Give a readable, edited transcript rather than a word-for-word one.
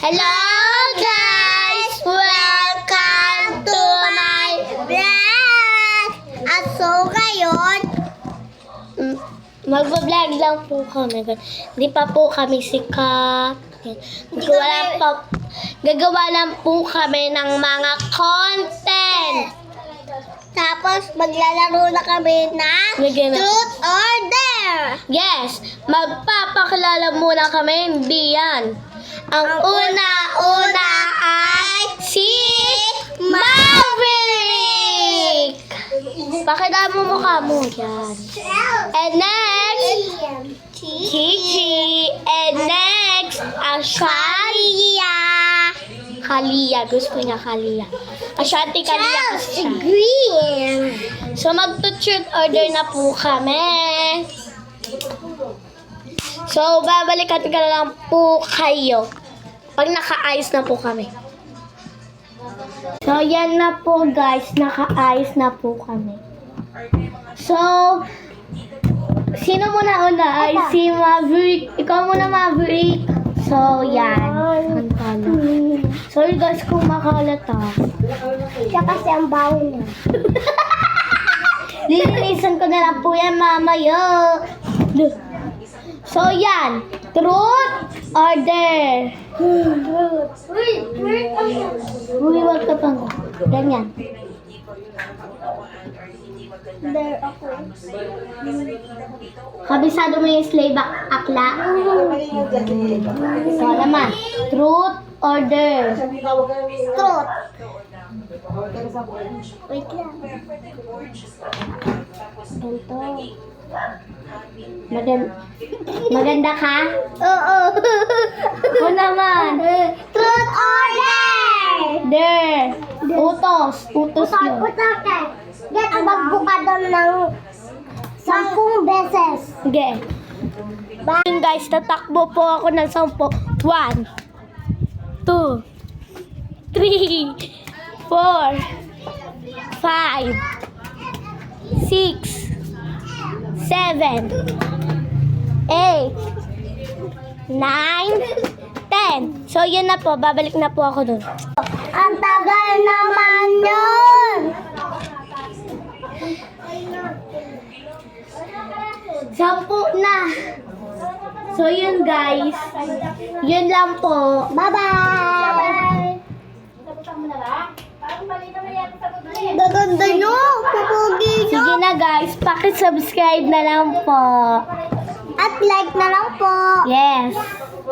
Hello guys! Welcome to my vlog! At so ngayon, magbablog lang po kami. Hindi pa po kami sikat. Gagawa lang po kami ng mga content. Tapos maglalaro na kami ng Truth or Dare. Yes, magpapakilala muna kami. Hindi yan. Ang una-una ay si Maverick. Pakita mo mukha mo yan. And next, Kiki. And next, Ashantia. Kalia. Gusto niya Kalia. Ashanti Kalia. Green. So, mag-truth order na po kami. So, babalikan ka na lang po kayo pag naka-ayos na po kami. So, yan na po guys. Naka-ayos na po kami. So, sino muna una? Ay, si Maverick. Ikaw muna, Maverick. So, yan. So, guys, kung makalat siya kasi ang baho niya. Lilinisan ko na lang po yan mamaya. So, yan. Truth or dare? Uy, wag ka pang. Ganyan. Dare ako. Kabisado mo yung slave akla? So, naman. Truth or dare? Truth. Wait lang. Ito. Maganda ka? Oo. Ako naman. Truth or dare? Dare. Utos. Utos yun. Utos. Get magbuka doon ng 10 beses. Sige. Bye. Guys, tatakbo po ako ng 10. 1, 2, 3, 4, 5, 6, 7, 8, 9, 10. So, yun na po. Babalik na po ako dun. Ang tagal naman yun! 10 na. So, yun guys. Yun lang po. Bye-bye! Gaganda nyo! Pupugi nyo! Sige na guys. Pakisubscribe na lang po. At like na lang po. Yes.